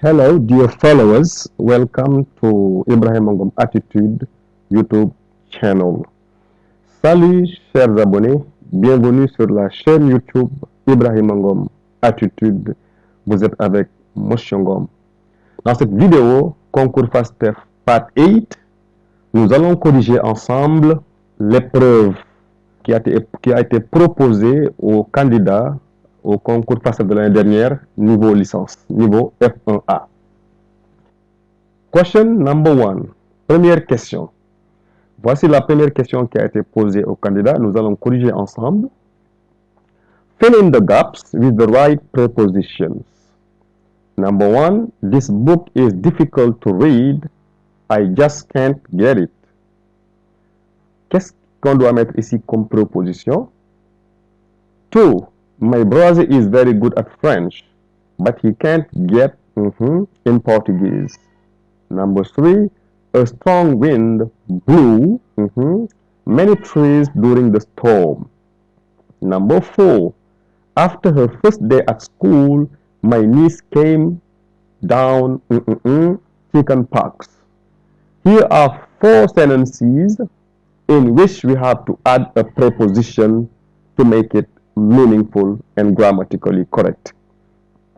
Hello, dear followers. Welcome to Ibrahim Mangom Attitude YouTube channel. Salut, chers abonnés. Bienvenue sur la chaîne YouTube Ibrahim Mangom Attitude. Vous êtes avec Moshongom. Dans cette vidéo, concours FASTEF Part 8, nous allons corriger ensemble l'épreuve qui a été proposée aux candidats au concours FASTEF de l'année dernière, niveau licence, niveau F1A. Question number one. Première question. Voici la première question qui a été posée aux candidats. Nous allons corriger ensemble. Fill in the gaps with the right prepositions. Number one, this book is difficult to read. I just can't get it. Qu'est-ce qu'on doit mettre ici comme préposition? Two, my brother is very good at French, but he can't get in Portuguese. Number three, a strong wind blew many trees during the storm. Number four, after her first day at school, my niece came down chicken pox. Here are four sentences in which we have to add a preposition to make it meaningful and grammatically correct.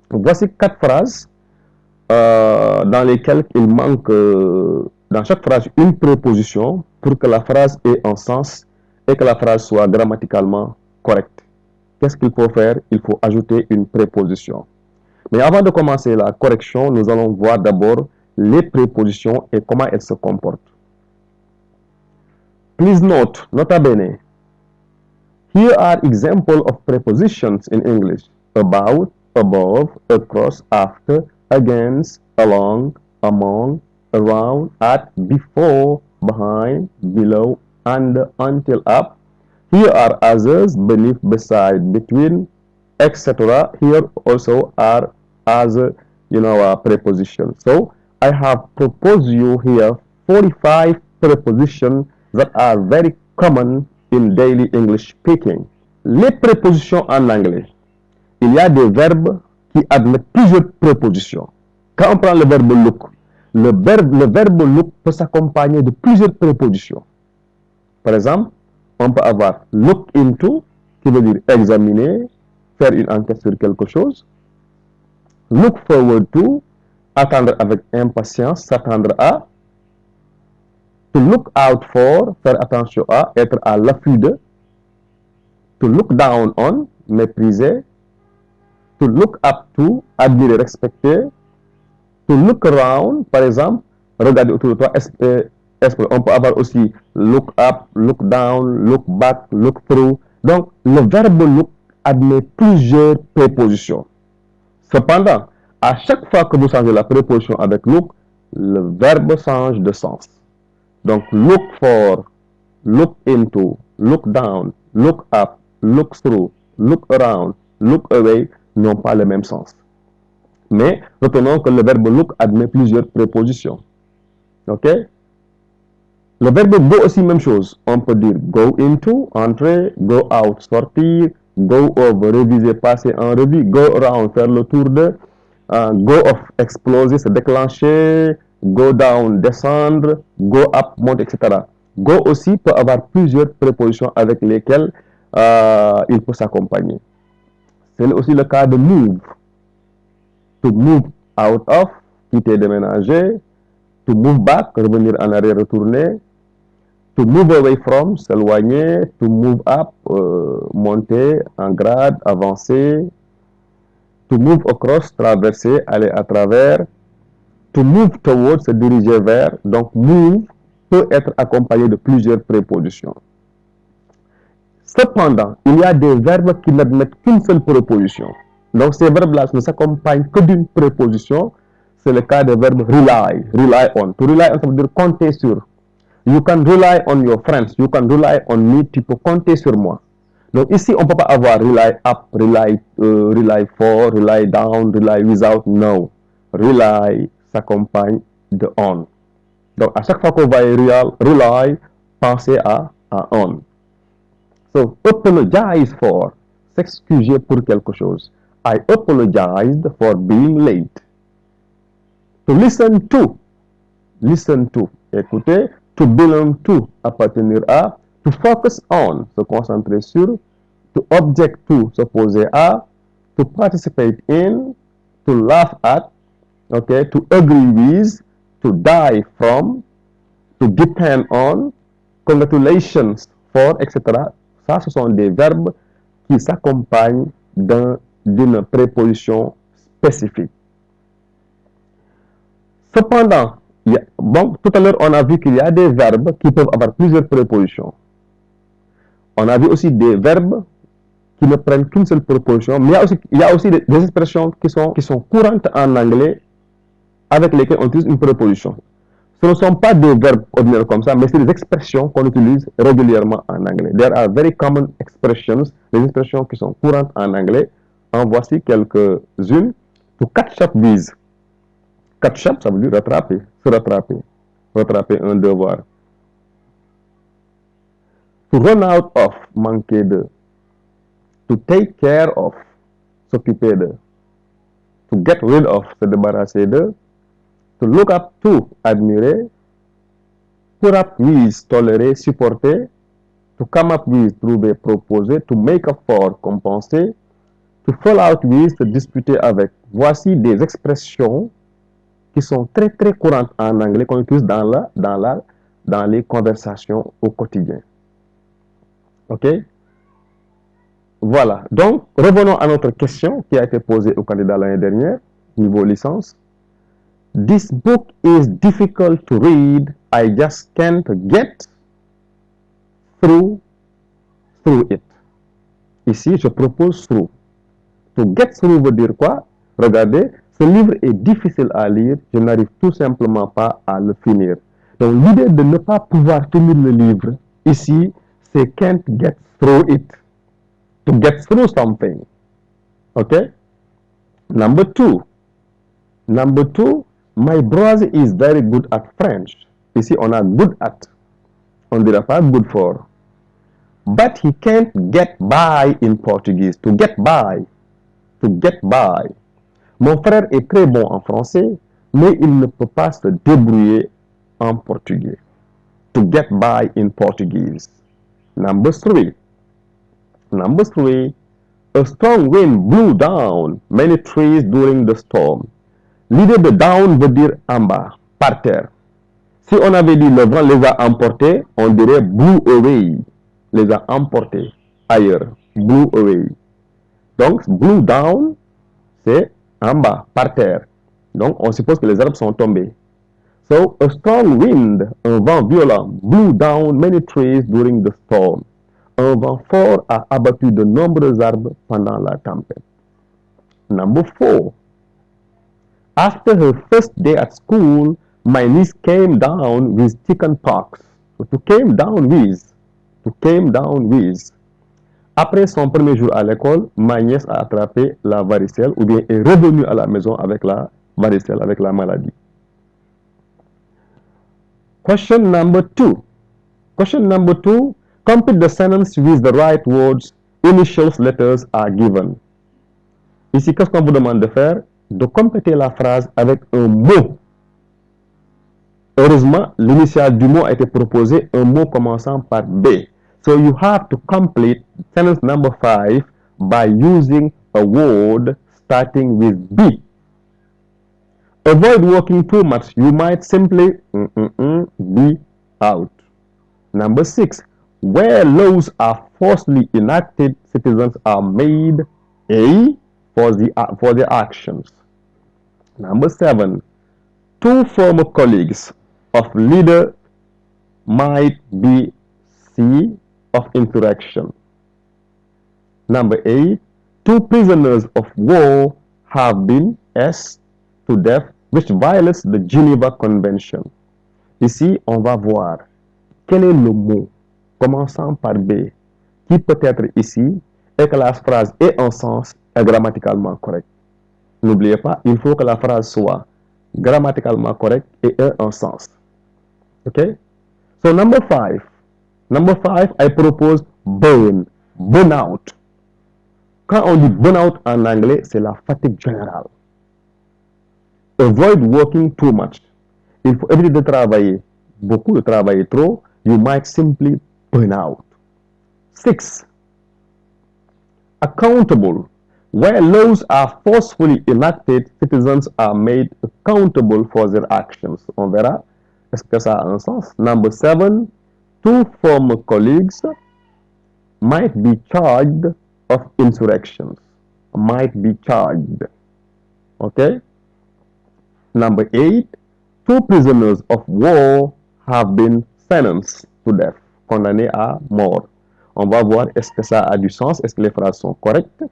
Voici quatre phrases dans lesquelles il manque dans chaque phrase une préposition pour que la phrase ait un sens et que la phrase soit grammaticalement correcte. Qu'est-ce qu'il faut faire? Il faut ajouter une préposition. Mais avant de commencer la correction, nous allons voir d'abord les prépositions et comment elles se comportent. Please note, nota bene, here are examples of prepositions in English: about, above, across, after, against, along, among, around, at, before, behind, below, under, until, up. Here are others: beneath, beside, between, etc. Here also are other, prepositions. So I have proposed you here 45 prepositions that are very common in daily English speaking. Les prépositions en anglais. Il y a des verbes qui admettent plusieurs prépositions. Quand on prend le verbe look, le verbe look peut s'accompagner de plusieurs prépositions. Par exemple, on peut avoir look into, qui veut dire examiner, faire une enquête sur quelque chose. Look forward to, attendre avec impatience, s'attendre à. To look out for, faire attention à, être à l'affût de. To look down on, mépriser. To look up to, admirer, respecter. To look around, par exemple, regarder autour de toi, on peut avoir aussi look up, look down, look back, look through. Donc, le verbe look admet plusieurs prépositions. Cependant, à chaque fois que vous changez la préposition avec look, le verbe change de sens. Donc, look for, look into, look down, look up, look through, look around, look away n'ont pas le même sens. Mais retenons que le verbe look admet plusieurs prépositions. OK? Le verbe go aussi, même chose. On peut dire go into, entrer, go out, sortir, go over, réviser, passer en revue, go around, faire le tour de, go off, exploser, se déclencher, go down, descendre, go up, monter, etc. Go aussi peut avoir plusieurs prépositions avec lesquelles il peut s'accompagner. C'est aussi le cas de move. To move out of, quitter, déménager. To move back, revenir en arrière, retourner. To move away from, s'éloigner. To move up, monter en grade, avancer. To move across, traverser, aller à travers. To move towards, se diriger vers. Donc, move peut être accompagné de plusieurs prépositions. Cependant, il y a des verbes qui n'admettent qu'une seule préposition. Donc, ces verbes-là ne s'accompagnent que d'une préposition. C'est le cas des verbes rely, rely on. To rely on, ça veut dire compter sur. You can rely on your friends. You can rely on me. Tu peux compter sur moi. Donc, ici, on ne peut pas avoir rely up, rely for, rely down, rely without. No. Rely s'accompagne de on. Donc, à chaque fois qu'on va rely, pensez à on. So, apologize for, s'excuser pour quelque chose. I apologized for being late. To listen to, écouter. To belong to, appartenir à. To focus on, se concentrer sur. To object to, s'opposer à. To participate in. To laugh at. Okay, to agree with. To die from. To depend on. Congratulations for, etc. Ça, ce sont des verbes qui s'accompagnent d'une préposition spécifique. Cependant, bon, tout à l'heure, on a vu qu'il y a des verbes qui peuvent avoir plusieurs prépositions. On a vu aussi des verbes qui ne prennent qu'une seule préposition, mais il y a aussi des expressions qui sont courantes en anglais avec lesquelles on utilise une préposition. Ce ne sont pas des verbes ordinaires comme ça, mais c'est des expressions qu'on utilise régulièrement en anglais. There are very common expressions, des expressions qui sont courantes en anglais. En voici quelques-unes. To catch up with. Catch up, ça veut dire rattraper, se rattraper. Rattraper un devoir. To run out of, manquer de. To take care of, s'occuper de. To get rid of, se débarrasser de. To look up to, admirer. Put up with, tolérer, supporter. To come up with, trouver, proposer. To make up for, compenser. To fall out with, se disputer avec. Voici des expressions qui sont très très courantes en anglais qu'on utilise dans les conversations au quotidien. Ok? Voilà. Donc, revenons à notre question qui a été posée au candidat l'année dernière, niveau licence. This book is difficult to read. I just can't get through it. Ici, je propose through. To get through veut dire quoi? Regardez, ce livre est difficile à lire, je n'arrive tout simplement pas à le finir. Donc, l'idée de ne pas pouvoir finir le livre, ici, c'est can't get through it. To get through something. Okay? Number two, my brother is very good at French. Ici, on a good at. On ne dira pas good for. But he can't get by in Portuguese. To get by. To get by. Mon frère est très bon en français, mais il ne peut pas se débrouiller en portugais. To get by in Portuguese. Number three, a strong wind blew down many trees during the storm. L'idée de down veut dire en bas, par terre. Si on avait dit le vent les a emportés, on dirait blew away, les a emportés ailleurs, blew away. Donc, blew down, c'est en bas, par terre. Donc, on suppose que les arbres sont tombés. So, a strong wind, un vent violent, blew down many trees during the storm. Un vent fort a abattu de nombreux arbres pendant la tempête. Number four. After her first day at school, my niece came down with chicken pox. So, to came down with. Après son premier jour à l'école, ma nièce a attrapé la varicelle ou bien est revenue à la maison avec la varicelle, avec la maladie. Question number two. Complete the sentence with the right words. Initials letters are given. Ici, qu'est-ce qu'on vous demande de faire? De compléter la phrase avec un mot. Heureusement, l'initiale du mot a été proposé, un mot commençant par B. So you have to complete sentence number 5 by using a word starting with B. Avoid working too much. You might simply be out. Number 6. Where laws are falsely enacted, citizens are made A for their actions. Number 7. Two former colleagues of leader might be C of insurrection. Number 8. Two prisoners of war have been S to death, which violates the Geneva Convention. Ici, on va voir quel est le mot commençant par B qui peut être ici et que la phrase ait un sens et grammaticalement correct. N'oubliez pas, il faut que la phrase soit grammaticalement correcte et ait un sens. Okay? So number 5, I propose burn out. Quand on dit burn out en anglais, c'est la fatigue générale. Avoid working too much. Il faut éviter de travailler beaucoup, de travailler trop. You might simply burn out. 6. Accountable. Where laws are forcefully enacted, citizens are made accountable for their actions. On verra. Est-ce que ça a un sens? Number 7. Two former colleagues might be charged of insurrections. Might be charged. Okay? Number 8. Two prisoners of war have been sentenced to death. Condamnés à mort. On va voir est-ce que ça a du sens, est-ce que les phrases sont correctes.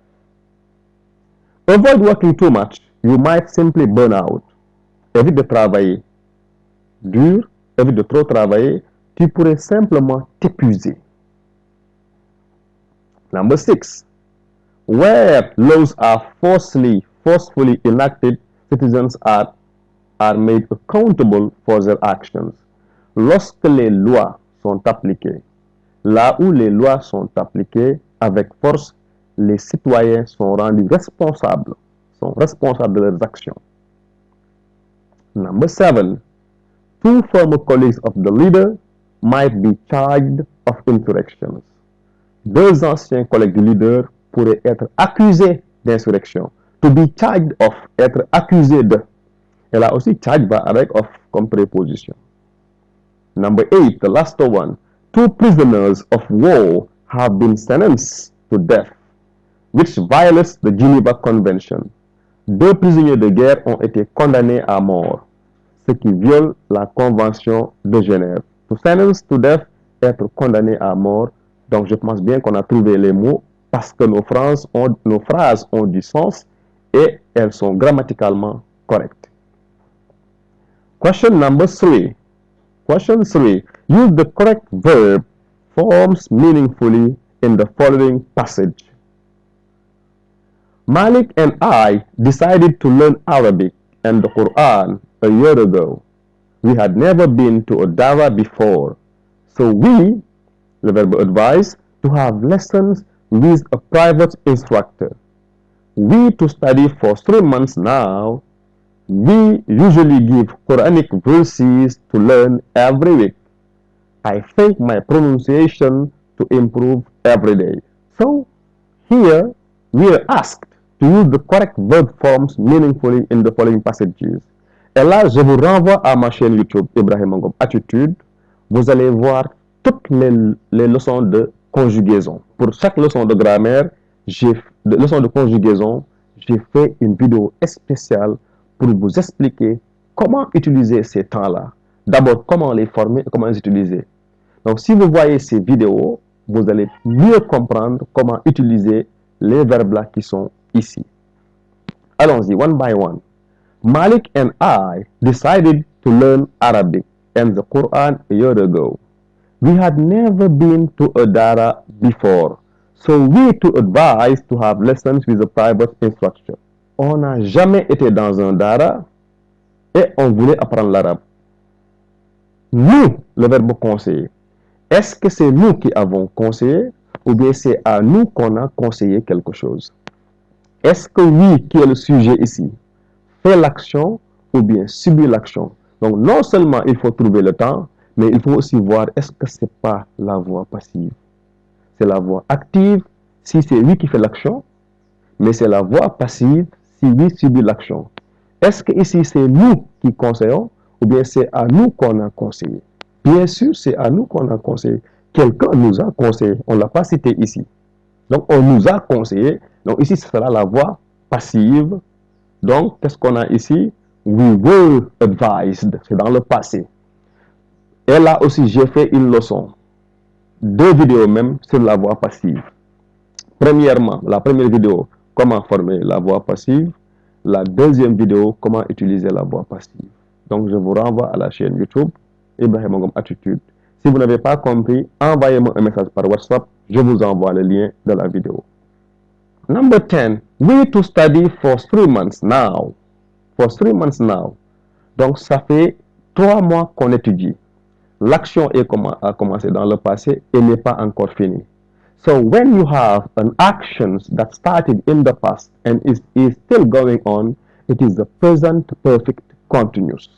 Avoid working too much. You might simply burn out. Évite de travailler dur, évite de trop travailler. Tu pourrais simplement t'épuiser. Number 6. Where laws are forcefully enacted, citizens are made accountable for their actions. Lorsque les lois sont appliquées, là où les lois sont appliquées avec force, les citoyens sont rendus responsables de leurs actions. Number 7. Two former colleagues of the leader might be charged of insurrections. Deux anciens collègues du leader pourraient être accusés d'insurrection. To be charged of, être accusé de. Et là aussi, charged va avec of comme préposition. Number 8, the last one. Two prisoners of war have been sentenced to death, which violates the Geneva Convention. Deux prisonniers de guerre ont été condamnés à mort, ce qui viole la Convention de Genève. To sentence to death, être condamné à mort. Donc, je pense bien qu'on a trouvé les mots parce que nos phrases ont du sens et elles sont grammaticalement correctes. Question number 3. Question 3. Use the correct verb forms meaningfully in the following passage. Malik and I decided to learn Arabic and the Quran a year ago. We had never been to a dara before, so we, the verb advise, to have lessons with a private instructor. We to study for 3 months now. We usually give Quranic verses to learn every week. I think my pronunciation to improve every day. So, here we are asked to use the correct verb forms meaningfully in the following passages. Et là, je vous renvoie à ma chaîne YouTube, Ibrahim Ngom Attitude. Vous allez voir toutes les leçons de conjugaison. Pour chaque leçon de grammaire, leçon de conjugaison, j'ai fait une vidéo spéciale pour vous expliquer comment utiliser ces temps-là. D'abord, comment les former et comment les utiliser. Donc, si vous voyez ces vidéos, vous allez mieux comprendre comment utiliser les verbes-là qui sont ici. Allons-y, one by one. Malik and I decided to learn Arabic and the Quran a year ago. We had never been to a dara before, so we to advise to have lessons with a private instructor. On n'a jamais été dans un dara et on voulait apprendre l'arabe. Nous, le verbe conseiller. Est-ce que c'est nous qui avons conseillé ou bien c'est à nous qu'on a conseillé quelque chose? Est-ce que oui, qui est le sujet ici, fait l'action ou bien subit l'action? Donc, non seulement il faut trouver le temps, mais il faut aussi voir est-ce que ce n'est pas la voix passive. C'est la voix active si c'est lui qui fait l'action, mais c'est la voix passive si lui subit l'action. Est-ce que ici c'est nous qui conseillons ou bien c'est à nous qu'on a conseillé? Bien sûr, c'est à nous qu'on a conseillé. Quelqu'un nous a conseillé. On ne l'a pas cité ici. Donc, on nous a conseillé. Donc, ici, ce sera la voix passive. Donc, qu'est-ce qu'on a ici? We were advised. C'est dans le passé. Et là aussi, j'ai fait une leçon. 2 vidéos même sur la voix passive. Premièrement, la première vidéo, comment former la voix passive. La deuxième vidéo, comment utiliser la voix passive. Donc, je vous renvoie à la chaîne YouTube, Ibrahim Ngom Attitude. Si vous n'avez pas compris, envoyez-moi un message par WhatsApp. Je vous envoie le lien de la vidéo. Number 10. We to study for 3 months now. For 3 months now. Donc, ça fait 3 mois qu'on étudie. L'action a commencé dans le passé et n'est pas encore finie. So, when you have an action that started in the past and is still going on, It is the present perfect continuous.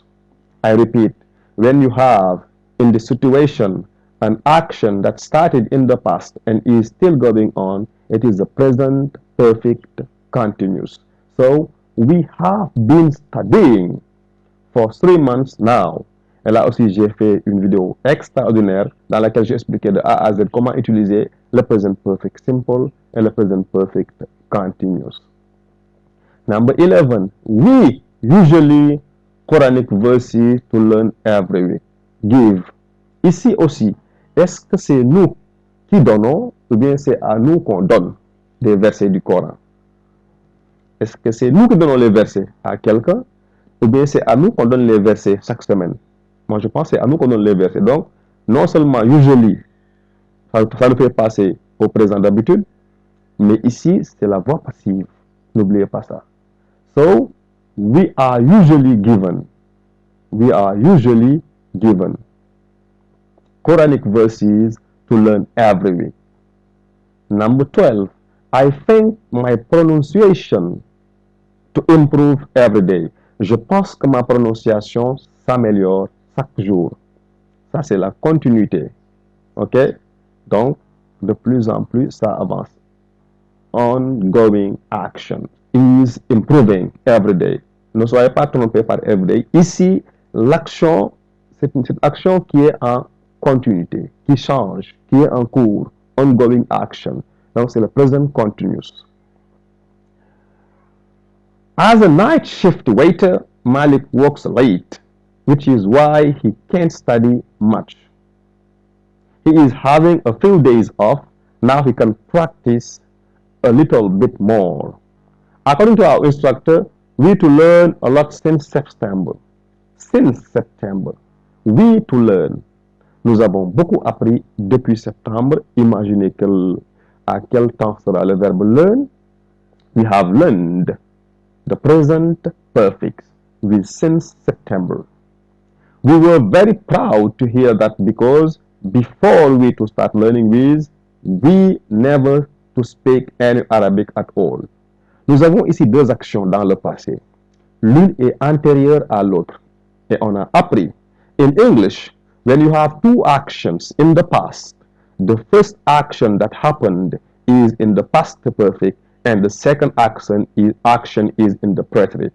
I repeat, when you have in the situation an action that started in the past and is still going on, it is the present perfect continuous. So we have been studying for 3 months now. Et là aussi, j'ai fait une vidéo extraordinaire dans laquelle j'ai expliqué de A à Z comment utiliser le present perfect simple et le present perfect continuous. Number 11, we usually Quranic verses to learn every week. Give. Ici aussi, est-ce que c'est nous qui donnons ou bien c'est à nous qu'on donne des versets du Coran? Est-ce que c'est nous qui donnons les versets à quelqu'un ou bien c'est à nous qu'on donne les versets chaque semaine? Moi, je pense que c'est à nous qu'on donne les versets. Donc, non seulement usually, ça nous fait passer au présent d'habitude, mais ici, c'est la voix passive. N'oubliez pas ça. So, we are usually given. We are usually given Quranic verses to learn every week. Number 12, I think my pronunciation to improve every day. Je pense que ma prononciation s'améliore chaque jour. Ça, c'est la continuité. OK? Donc, de plus en plus, ça avance. Ongoing action is improving every day. Ne soyez pas trompés par every day. Ici, l'action, c'est une action qui est en continuité, qui change, qui est en cours. Ongoing action. Donc, c'est le present continuous. As a night shift waiter, Malik works late, which is why he can't study much. He is having a few days off. Now he can practice a little bit more. According to our instructor, we to learn a lot since September. Since September, we to learn. Nous avons beaucoup appris depuis septembre. Imaginez à quel temps sera le verbe learn. We have learned the present perfect with since September. We were very proud to hear that because before we to start learning with, we never to speak any Arabic at all. Nous avons ici deux actions dans le passé. L'une est antérieure à l'autre. Et on a appris. In English, when you have two actions in the past, the first action that happened is in the past perfect and the second action is in the present.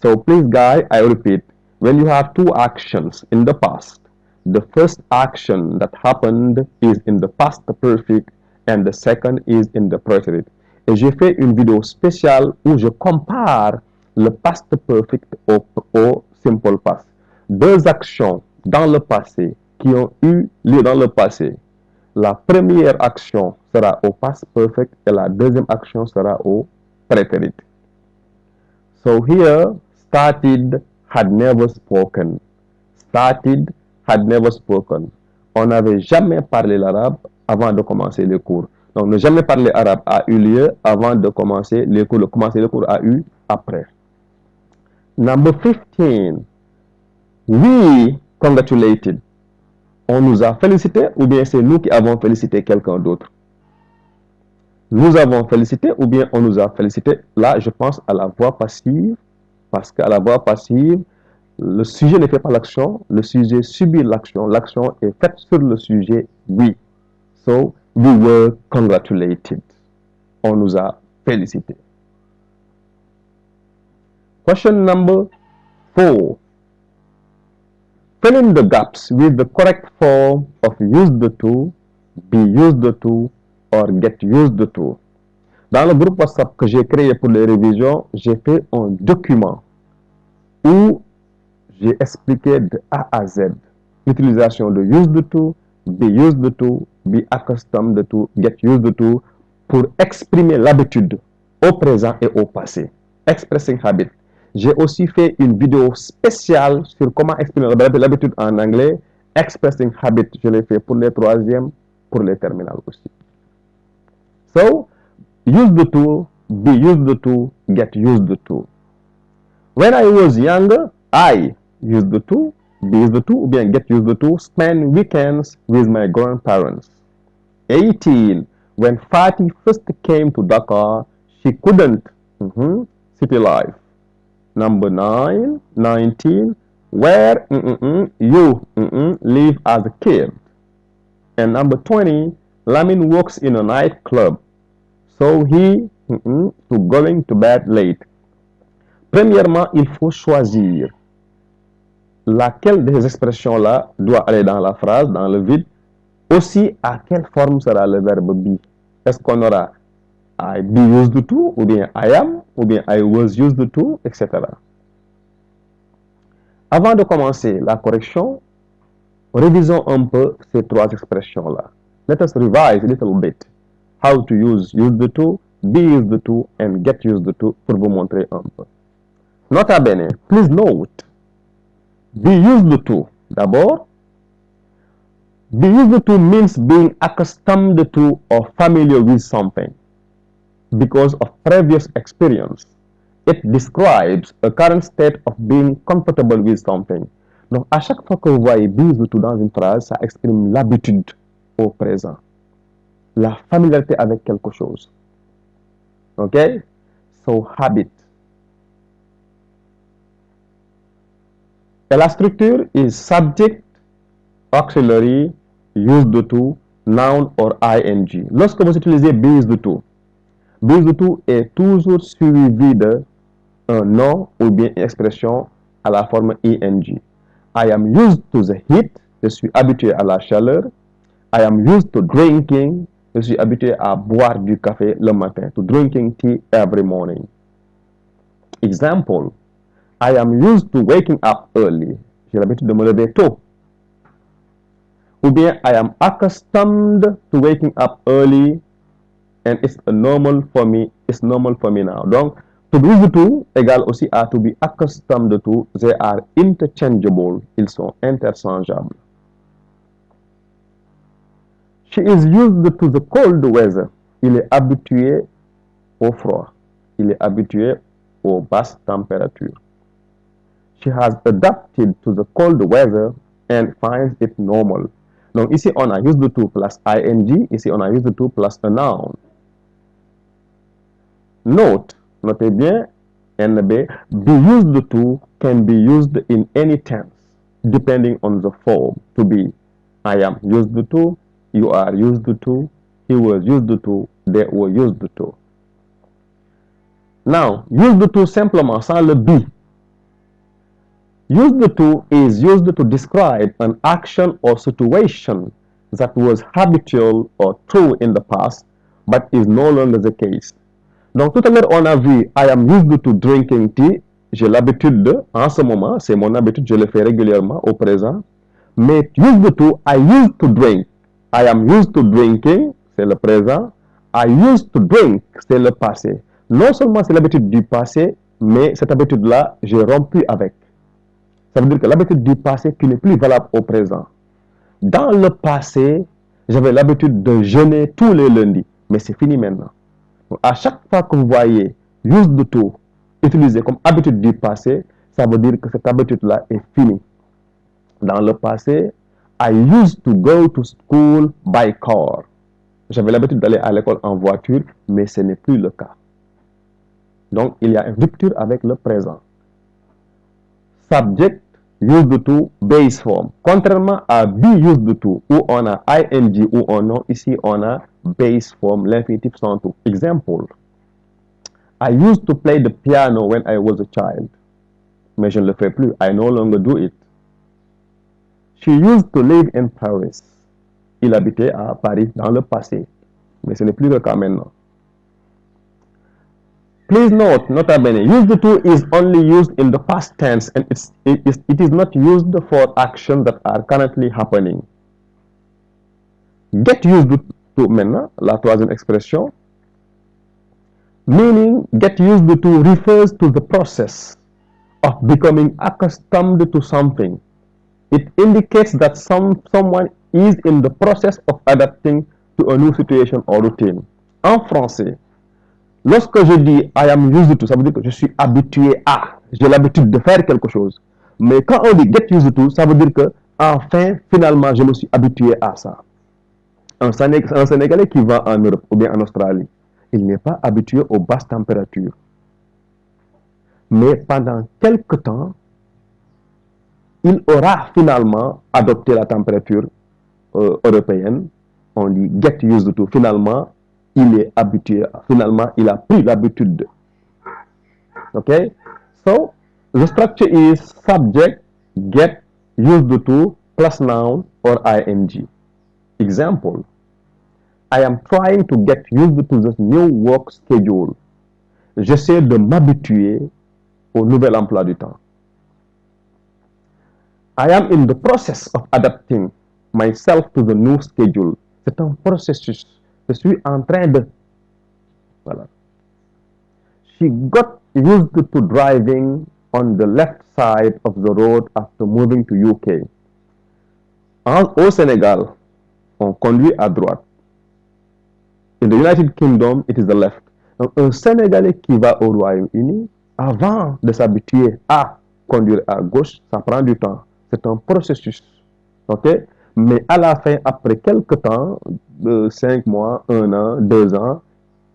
So please guys, I repeat, when you have two actions in the past, the first action that happened is in the past perfect and the second is in the present. Et j'ai fait une vidéo spéciale où je compare le past perfect au simple past. Deux actions dans le passé qui ont eu lieu dans le passé. La première action sera au past perfect et la deuxième action sera au present. So here, started had never spoken. Started had never spoken. On n'avait jamais parlé l'arabe avant de commencer les cours. Donc, ne jamais parler arabe a eu lieu avant de commencer les cours. Commencer les cours a eu après. Number 15. We congratulated. On nous a félicité ou bien c'est nous qui avons félicité quelqu'un d'autre? Nous avons félicité ou bien on nous a félicité? Là, je pense à la voix passive parce qu'à la voix passive, le sujet ne fait pas l'action, le sujet subit l'action. L'action est faite sur le sujet we. So, we were congratulated. On nous a félicité. Question number 4. Fill in the gaps with the correct form of used to, be used to, or get used to. Dans le groupe WhatsApp que j'ai créé pour les révisions, j'ai fait un document où j'ai expliqué de A à Z l'utilisation de used to, be accustomed to, get used to pour exprimer l'habitude au présent et au passé. Expressing habit. J'ai aussi fait une vidéo spéciale sur comment exprimer l'habitude en anglais. Expressing habit, je l'ai fait pour les troisièmes, pour les terminales aussi. So, used to, be used to, get used to. When I was younger, I used to, be used to, ou bien get used to, spend weekends with my grandparents. 18. When Fatih first came to Dakar, she couldn't city life. Number 9, 19, where you live as a kid. And number 20, Lamin works in a nightclub. So he to going to bed late. Premièrement, il faut choisir laquelle de ces expressions-là doit aller dans la phrase, dans le vide. Aussi, à quelle forme sera le verbe be? Est-ce qu'on aura I be used to, ou bien I am, ou bien I was used to, etc. Avant de commencer la correction, révisons un peu ces trois expressions-là. Let us revise a little bit how to use used to, be used to, and get used to pour vous montrer un peu. Nota bene, please note, be used to, d'abord, be used to means being accustomed to or familiar with something because of previous experience. It describes a current state of being comfortable with something. Donc, à chaque fois que vous voyez be used to dans une phrase, ça exprime l'habitude au présent, la familiarité avec quelque chose. OK? So, habit. Et la structure is subject, auxiliary, used to, noun or ing. Lorsque vous utilisez be used to est toujours suivi de un nom ou bien une expression à la forme ing. I am used to the heat. Je suis habitué à la chaleur. I am used to drinking. Je suis habitué à boire du café le matin. To drinking tea every morning. Example. I am used to waking up early. J'ai l'habitude de me lever tôt. Ou bien, I am accustomed to waking up early and it's normal for me. It's normal for me now. Donc, to be used to égale aussi à to be accustomed to. They are interchangeable. Ils sont interchangeables. She is used to the cold weather. Il est habitué au froid. Il est habitué aux basses températures. She has adapted to the cold weather and finds it normal. Donc ici, on a used to plus ing. Ici, on a used to plus a noun. Note, notez bien, NB, be used to can be used in any tense, depending on the form. To be, I am used to, you are used to, he was used to, they were used to. Now, used to simplement sans le be. Used to is used to describe an action or situation that was habitual or true in the past, but is no longer the case. Donc, tout à l'heure, on a vu I am used to drinking tea. J'ai l'habitude de, en ce moment, c'est mon habitude, je le fais régulièrement au présent. Mais used to, I used to drink. I am used to drinking, c'est le présent. I used to drink, c'est le passé. Non seulement c'est l'habitude du passé, mais cette habitude-là, j'ai rompu avec. Ça veut dire que l'habitude du passé qui n'est plus valable au présent. Dans le passé, j'avais l'habitude de jeûner tous les lundis, mais c'est fini maintenant. Donc, à chaque fois que vous voyez used to utilisé comme habitude du passé, ça veut dire que cette habitude-là est finie. Dans le passé, I used to go to school by car. J'avais l'habitude d'aller à l'école en voiture, mais ce n'est plus le cas. Donc, il y a une rupture avec le présent. Subject, used to, base form. Contrairement à be used to, où on a ing ou on a, ici on a base form, l'infinitif sans tout. Example. I used to play the piano when I was a child. Mais je ne le fais plus. I no longer do it. She used to live in Paris. Il habitait à Paris dans le passé. Mais ce n'est plus le cas maintenant. Please note, nota bene, used to is only used in the past tense and it is not used for actions that are currently happening. Get used to maintenant, la troisième expression, meaning get used to refers to the process of becoming accustomed to something. It indicates that someone is in the process of adapting to a new situation or routine. En français, lorsque je dis I am used to, ça veut dire que je suis habitué à, j'ai l'habitude de faire quelque chose. Mais quand on dit get used to, ça veut dire que enfin, finalement, je me suis habitué à ça. Un Sénégalais qui va en Europe ou bien en Australie, il n'est pas habitué aux basses températures. mais pendant quelque temps, il aura finalement adopté la température européenne. On dit get used to. Finalement, il est habitué. Finalement, il a pris l'habitude. Okay? So, the structure is subject, get used to, plus noun or ing. Example. I am trying to get used to this new work schedule. J'essaie de m'habituer au nouvel emploi du temps. I am in the process of adapting myself to the new schedule. C'est un processus. Je suis en train de... Voilà. She got used to driving on the left side of the road after moving to UK. Au Sénégal, on conduit à droite. In the United Kingdom, it is the left. Donc, un Sénégalais qui va au Royaume-Uni, avant de s'habituer à conduire à gauche, ça prend du temps. C'est un processus. OK? Mais à la fin, après quelques temps, 5 mois, 1 an, 2 ans,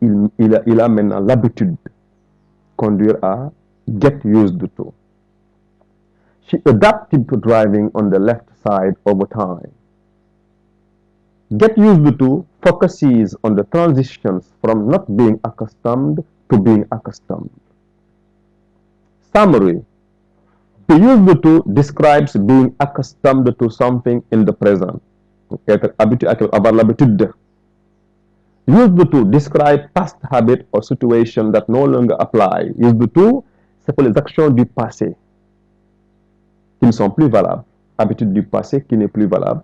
il a maintenant l'habitude de conduire à get used to. She adapted to driving on the left side over time. Get used to focuses on the transitions from not being accustomed to being accustomed. Summary. Be used to describes being accustomed to something in the present. Être habitué, avoir l'habitude de. Used to describe past habit or situation that no longer apply. Used to, c'est pour les actions du passé qui ne sont plus valables. Habitude du passé qui n'est plus valable.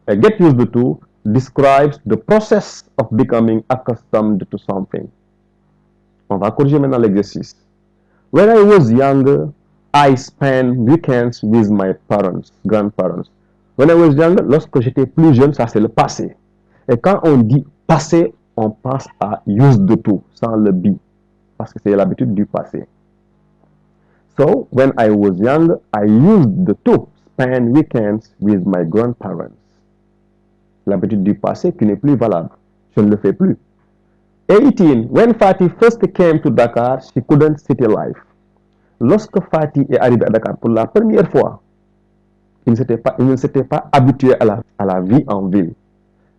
Et get used to describes the process of becoming accustomed to something. On va corriger maintenant l'exercice. When I was younger, I spent weekends with my parents, grandparents. When I was younger, lorsque j'étais plus jeune, ça c'est le passé. Et quand on dit passé, on pense à used to, sans le be, parce que c'est l'habitude du passé. So, when I was young, I used to spend weekends with my grandparents. L'habitude du passé qui n'est plus valable. Je ne le fais plus. 18. When Fatih first came to Dakar, she couldn't city life. Lorsque Fatih est arrivé à Dakar pour la première fois, il ne s'était pas habitué à la vie en ville.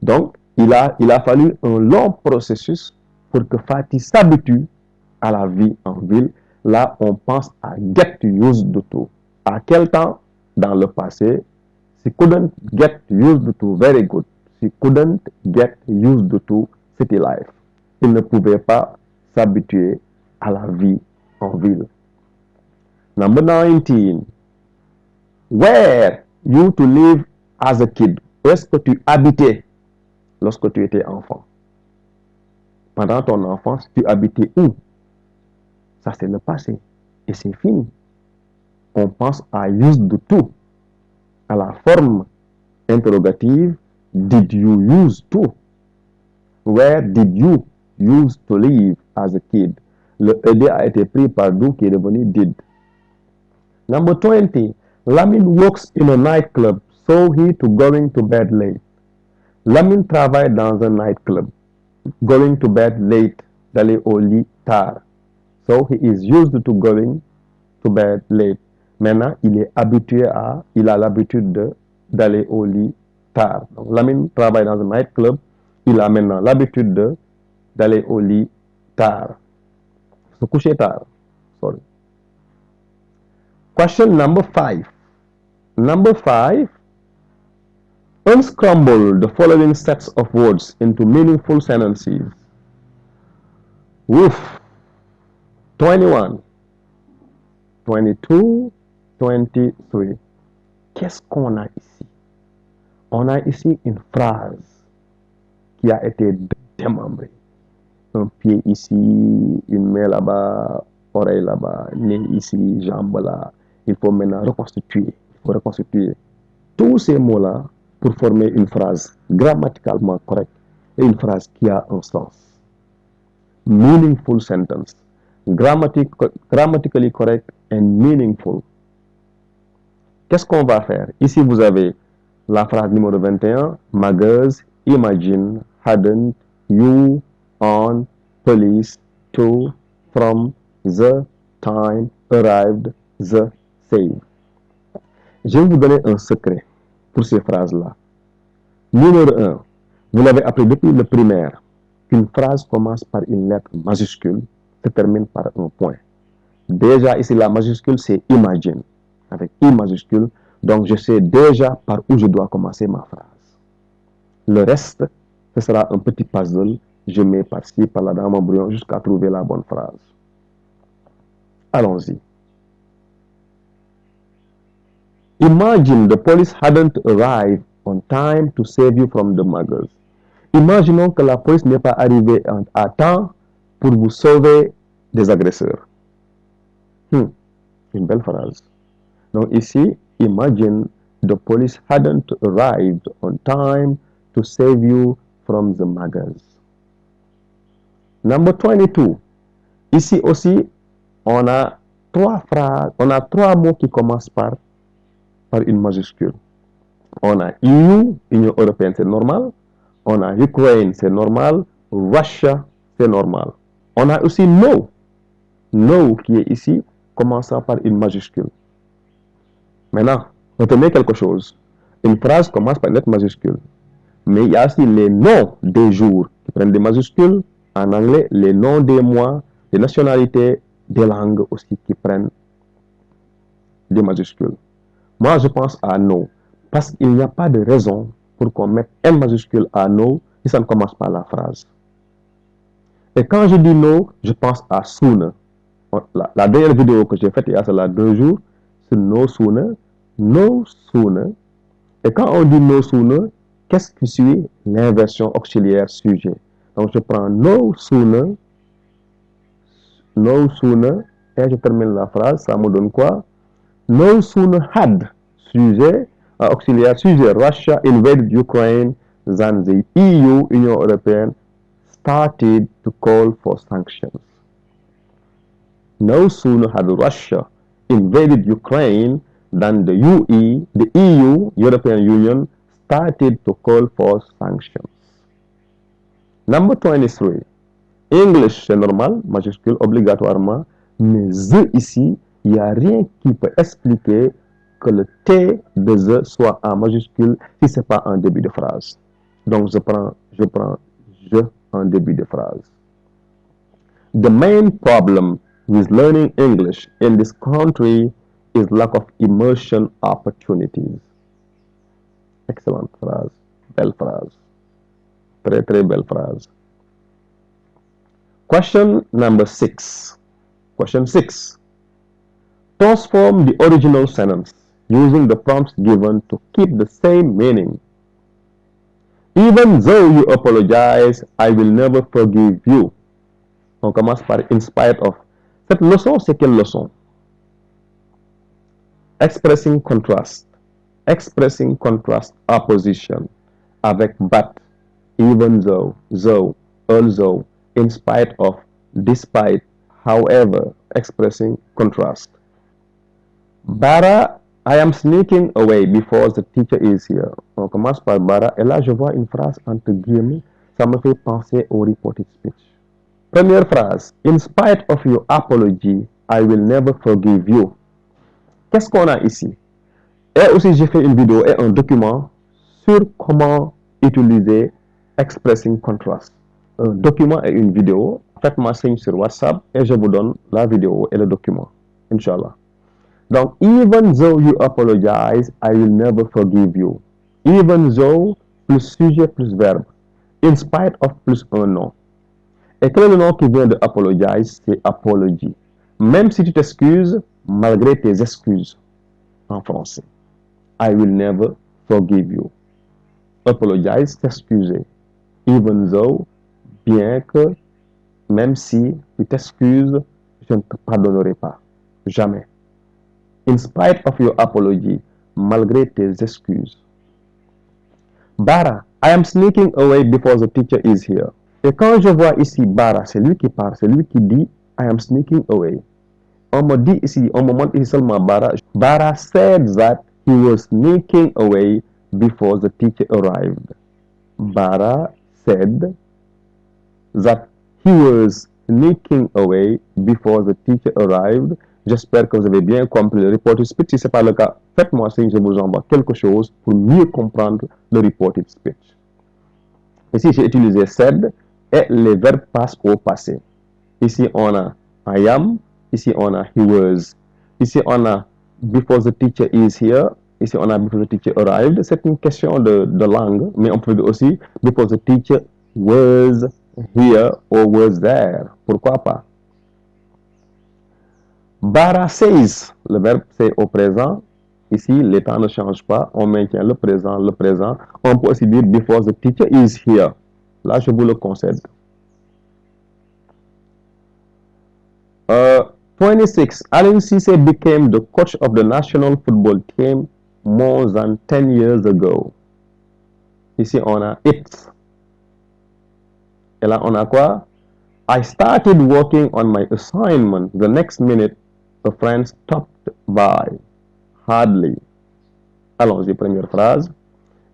Donc, il a fallu un long processus pour que Fatih s'habitue à la vie en ville. Là, on pense à get used to. À quel temps? Dans le passé. She couldn't get used to, very good. She couldn't get used to city life. Il ne pouvait pas s'habituer à la vie en ville. Number 19. Where you to live as a kid? Où est-ce que tu habitais lorsque tu étais enfant? Pendant ton enfance, tu habitais où? Ça, c'est le passé. Et c'est fini. On pense à used to, à la forme interrogative. Did you use to? Where did you use to live as a kid? Le ED a été pris par do qui est devenu did. Number 20. Lamine works in a nightclub, so he to going to bed late. Lamine travaille dans un nightclub. Going to bed late, d'aller au lit tard. So he is used to going to bed late. Maintenant, il a l'habitude d'aller au lit tard. Donc, Lamine travaille dans un nightclub. Il a maintenant l'habitude d'aller au lit tard. Se coucher tard. Sorry. Question number 5. Number 5. Unscramble the following sets of words into meaningful sentences. Woof. 21. 22. 23. Qu'est-ce qu'on a ici? On a ici une phrase qui a été démembrée. Un pied ici, une main là-bas, oreille là-bas, nez ici, jambe là. Il faut maintenant reconstituer. Il faut reconstituer tous ces mots-là pour former une phrase grammaticalement correcte et une phrase qui a un sens. Meaningful sentence. Grammatically correct and meaningful. Qu'est-ce qu'on va faire? Ici, vous avez la phrase numéro 21. Muggers, imagine, hadn't, you, on, police, to, from, the, time, arrived, the save. Je vais vous donner un secret pour ces phrases-là. Numéro 1, vous l'avez appris depuis le primaire, qu'une phrase commence par une lettre majuscule, se termine par un point. Déjà, ici, la majuscule, c'est imagine, avec I majuscule. Donc, je sais déjà par où je dois commencer ma phrase. Le reste, ce sera un petit puzzle. Je mets par-ci, par-là dans mon brouillon jusqu'à trouver la bonne phrase. Allons-y. Imagine the police hadn't arrived on time to save you from the muggers. Imaginons que la police n'est pas arrivée à temps pour vous sauver des agresseurs. Une belle phrase. Donc ici, imagine the police hadn't arrived on time to save you from the muggers. Number 22. Ici aussi, on a trois mots qui commencent par une majuscule. On a EU, Union Européenne, c'est normal. On a Ukraine, c'est normal. Russia, c'est normal. On a aussi no. No qui est ici, commençant par une majuscule. Maintenant, retenez quelque chose. Une phrase commence par une lettre majuscule. Mais il y a aussi les noms des jours qui prennent des majuscules. En anglais, les noms des mois, des nationalités, des langues aussi qui prennent des majuscules. Moi, je pense à no. Parce qu'il n'y a pas de raison pour qu'on mette M majuscule à no si ça ne commence pas la phrase. Et quand je dis no, je pense à sooner. La dernière vidéo que j'ai faite il y a cela 2 jours, c'est no sooner. No sooner. Et quand on dit no sooner, qu'est-ce qui suit? L'inversion auxiliaire sujet. Donc je prends no sooner, et je termine la phrase. Ça me donne quoi? No sooner had, sujet, auxiliaire sujet, Russia invaded Ukraine than the EU, Union Européenne, started to call for sanctions. No sooner had Russia invaded Ukraine than the EU, European Union, started to call for sanctions. Number 23. English, c'est normal, majuscule, obligatoirement, mais the ici, il n'y a rien qui peut expliquer que le T de the soit en majuscule si ce n'est pas en début de phrase. Donc, je prends je en début de phrase. The main problem with learning English in this country is lack of immersion opportunities. Excellente phrase, belle phrase. Très, très belle phrase. Question number 6. Question 6. Transform the original sentence using the prompts given to keep the same meaning. Even though you apologize, I will never forgive you. On commence par in spite of. Cette leçon, c'est quelle leçon? Expressing contrast. Expressing contrast opposition avec but, even though, although, in spite of, despite, however, expressing contrast. Bara, I am sneaking away before the teacher is here. On commence par Bara, et là je vois une phrase entre guillemets, ça me fait penser au reported speech. Première phrase, in spite of your apology, I will never forgive you. Qu'est-ce qu'on a ici? Et aussi, j'ai fait une vidéo et un document sur comment utiliser Expressing Contrast. Un document et une vidéo. Faites-moi signe sur WhatsApp et je vous donne la vidéo et le document. Inch'Allah. Donc, even though you apologize, I will never forgive you. Even though plus sujet plus verbe. In spite of plus un nom. Et quel est le nom qui vient de apologize? C'est apology. Même si tu t'excuses, malgré tes excuses. En français. I will never forgive you. Apologize, s'excuser. Even though, bien que, même si tu t'excuses, je ne te pardonnerai pas. Jamais. In spite of your apology, malgré tes excuses. Bara, I am sneaking away before the teacher is here. Et quand je vois ici Bara, c'est lui qui parle, c'est lui qui dit I am sneaking away. On me dit ici, on me montre ici seulement Bara. Bara said that he was sneaking away before the teacher arrived. Bara said that he was sneaking away before the teacher arrived. J'espère que vous avez bien compris le reported speech. Si ce n'est pas le cas, faites-moi signe, je vous envoie quelque chose pour mieux comprendre le reported speech. Ici, j'ai utilisé said et les verbes passent au passé. Ici, on a I am. Ici, on a he was. Ici, on a before the teacher is here. Ici, on a before the teacher arrived. C'est une question de langue, mais on peut dire aussi before the teacher was here or was there. Pourquoi pas? Bara says, le verbe c'est au présent. Ici, les temps ne changent pas. On maintient le présent, le présent. On peut aussi dire before the teacher is here. Là, je vous le concède. 26. Aliou Cissé became the coach of the national football team more than 10 years ago. Ici, on a it. Et là, on a quoi? I started working on my assignment. The next minute, a friend stopped by. Hardly. Allons-y, première phrase.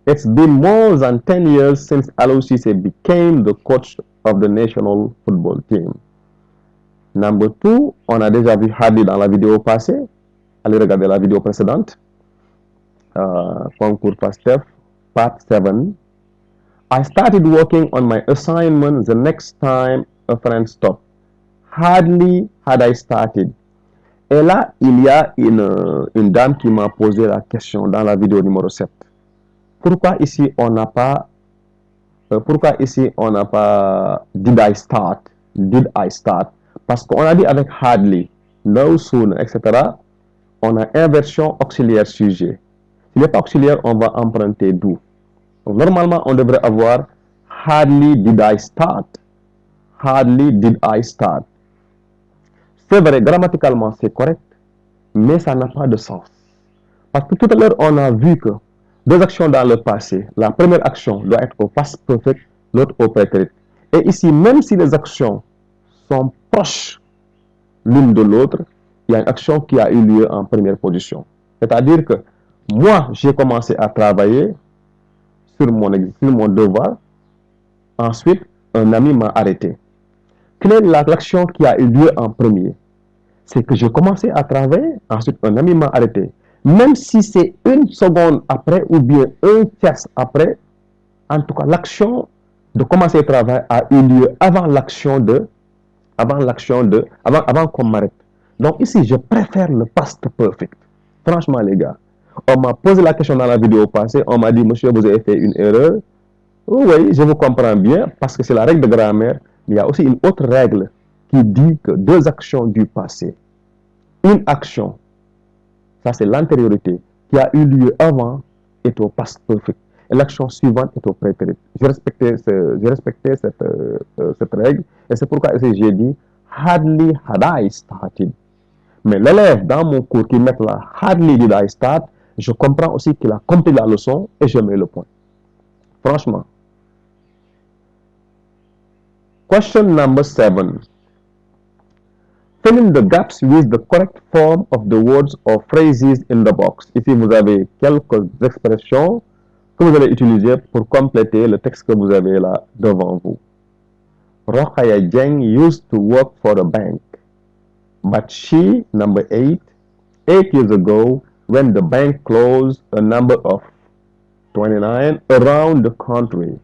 It's been more than 10 years since Aliou Cissé became the coach of the national football team. Number 2, on a déjà vu hardly dans la vidéo passée. Allez regarder la vidéo précédente. Concours PASTEF, part 7. I started working on my assignment the next time a friend stopped. Hardly had I started. Et là, il y a une dame qui m'a posé la question dans la vidéo numéro 7. Pourquoi ici on n'a pas did I start? Did I start? Parce qu'on a dit avec hardly, no soon, etc. On a inversion auxiliaire sujet. S'il n'est pas auxiliaire, on va emprunter do. Donc, normalement, on devrait avoir hardly did I start. Hardly did I start. C'est vrai, grammaticalement, c'est correct, mais ça n'a pas de sens. Parce que tout à l'heure, on a vu que deux actions dans le passé, la première action doit être au past perfect, l'autre au prétérit. Et ici, même si les actions sont proches l'une de l'autre, il y a une action qui a eu lieu en première position. C'est-à-dire que moi, j'ai commencé à travailler sur mon devoir. Ensuite, un ami m'a arrêté. Quelle est l'action qui a eu lieu en premier? C'est que j'ai commencé à travailler, ensuite un ami m'a arrêté. Même si c'est une seconde après ou bien un tiers après, en tout cas, l'action de commencer le travail a eu lieu avant qu'on m'arrête. Donc ici, je préfère le past perfect. Franchement, les gars, on m'a posé la question dans la vidéo passée, on m'a dit, monsieur, vous avez fait une erreur. Oui, je vous comprends bien, parce que c'est la règle de grammaire, mais il y a aussi une autre règle qui dit que deux actions du passé, une action, ça c'est l'antériorité, qui a eu lieu avant, est au past perfect. Et l'action suivante est au prétérit. J'ai respecté cette règle, et c'est pourquoi j'ai dit hardly had I started. Mais l'élève dans mon cours qui met là hardly did I start, je comprends aussi qu'il a compris la leçon et je mets le point. Franchement. Question number 7. Fill in the gaps with the correct form of the words or phrases in the box. Ici, vous avez quelques expressions que vous allez utiliser pour compléter le texte que vous avez là devant vous. Rokhaya Dieng used to work for a bank, but she, number 8 years ago, when the bank closed a number of 29 around the country.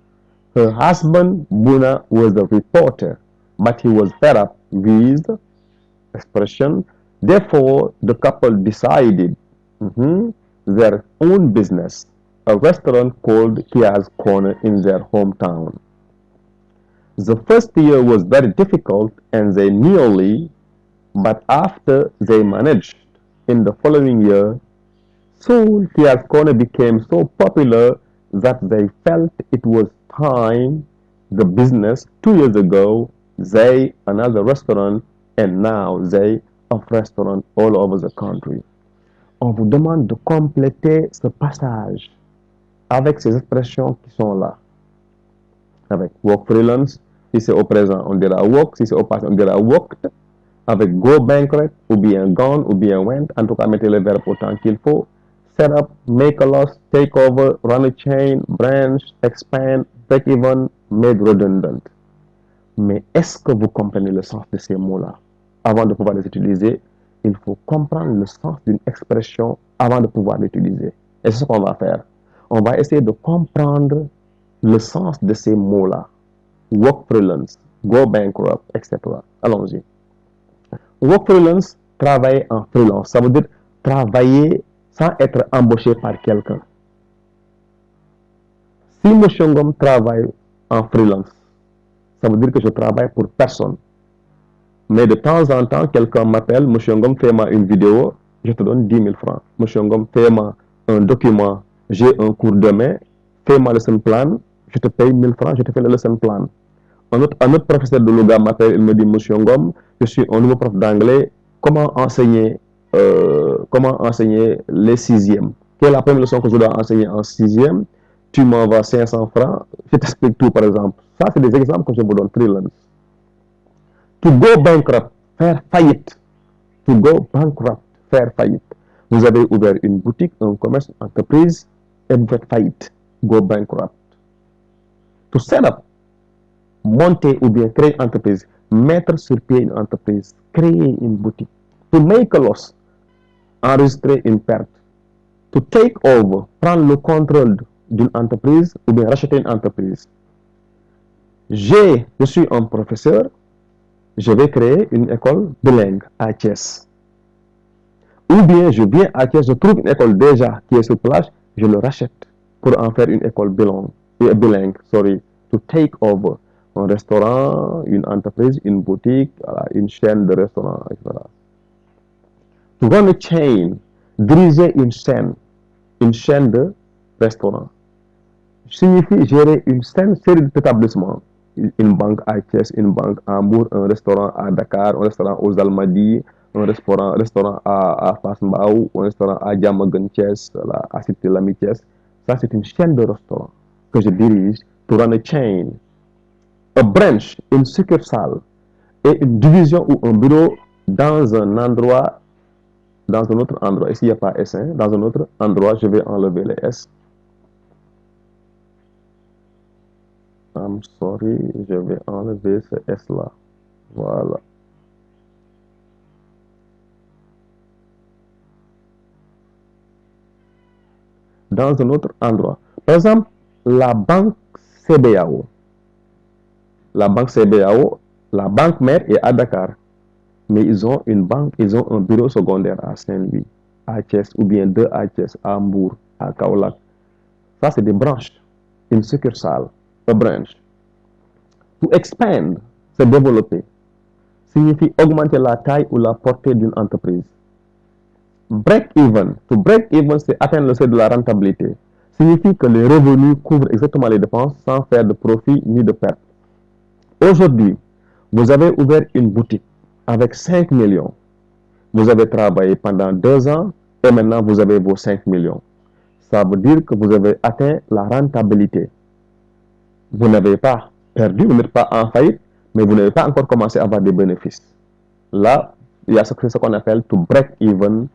Her husband, Buna, was a reporter, but he was fed up with expression. Therefore, the couple decided their own business, a restaurant called Kia's Corner in their hometown. The first year was very difficult and they nearly, but after they managed in the following year, soon Kia's Corner became so popular that they felt it was time the business 2 years ago, they another restaurant, and now they a restaurant all over the country. On vous demande de compléter ce passage avec ces expressions qui sont là. Avec work freelance, si c'est au présent, on dira work, si c'est au passé, on dira worked. Avec go bankrupt, ou bien gone, ou bien went, en tout cas, mettez le verbe autant qu'il faut. Set up, make a loss, take over, run a chain, branch, expand, break even, made redundant. Mais est-ce que vous comprenez le sens de ces mots-là? Avant de pouvoir les utiliser, il faut comprendre le sens d'une expression avant de pouvoir l'utiliser. Et c'est ce qu'on va faire. On va essayer de comprendre le sens de ces mots-là. Work freelance, go bankrupt, etc. Allons-y. Work freelance, travailler en freelance. Ça veut dire travailler sans être embauché par quelqu'un. Si M. Ngom travaille en freelance, ça veut dire que je travaille pour personne. Mais de temps en temps, quelqu'un m'appelle, M. Ngom, fais-moi une vidéo, je te donne 10 000 francs. M. Ngom, fais-moi un document, j'ai un cours demain, fais-moi le lesson plan, je te paye 1000 francs, je te fais le lesson plan. Un autre professeur de Louga m'appelle, il me dit, M. Ngom, je suis un nouveau prof d'anglais, comment enseigner les sixièmes? Quelle est la première leçon que je dois enseigner en sixième? Tu m'envoies 500 francs, je t'explique tout par exemple. Ça, c'est des exemples que je vous donne freelance. To go bankrupt, faire faillite. To go bankrupt, faire faillite. Vous avez ouvert une boutique, un commerce, une entreprise, et vous faites faillite. Go bankrupt. To set up, monter ou bien créer une entreprise, mettre sur pied une entreprise, créer une boutique. To make a loss, enregistrer une perte. To take over, prendre le contrôle d'une entreprise ou bien racheter une entreprise. Je suis un professeur, je vais créer une école bilingue à Thiès. Ou bien je viens à Thiès, je trouve une école déjà qui est sur place, je le rachète pour en faire une école bilingue. To take over. Un restaurant, une entreprise, une boutique, une chaîne de restaurants, etc. To run a chain, diriger une chaîne de restaurants. Signifie gérer une série d'établissements. Une banque à Thiès, une banque à Hambourg, un restaurant à Dakar, un restaurant aux Almadies, un restaurant à Fass Mbao, un restaurant à Diamaguène Thiès, à Cité Lamy Thiès. Ça, c'est une chaîne de restaurants que je dirige to run a chain. A branch, une succursale, et une division ou un bureau dans un endroit, dans un autre endroit. Ici, il n'y a pas S, hein? Dans un autre endroit, je vais enlever les S. I'm sorry, je vais enlever ce S là. Voilà. Dans un autre endroit. Par exemple, la banque CBAO. La banque CBAO, la banque mère est à Dakar. Mais ils ont une banque, ils ont un bureau secondaire à Saint-Louis, à Thiès, ou bien deux à Thiès, à Hambourg, à Kaolack. Ça, c'est des branches. Une succursale, a branch. To expand, se développer, signifie augmenter la taille ou la portée d'une entreprise. Break even. To break even, c'est atteindre le seuil de la rentabilité. Signifie que les revenus couvrent exactement les dépenses sans faire de profit ni de perte. Aujourd'hui, vous avez ouvert une boutique avec 5 millions. Vous avez travaillé pendant 2 ans et maintenant vous avez vos 5 millions. Ça veut dire que vous avez atteint la rentabilité. Vous n'avez pas perdu, vous n'êtes pas en faillite, mais vous n'avez pas encore commencé à avoir des bénéfices. Là, il y a ce qu'on appelle to break even,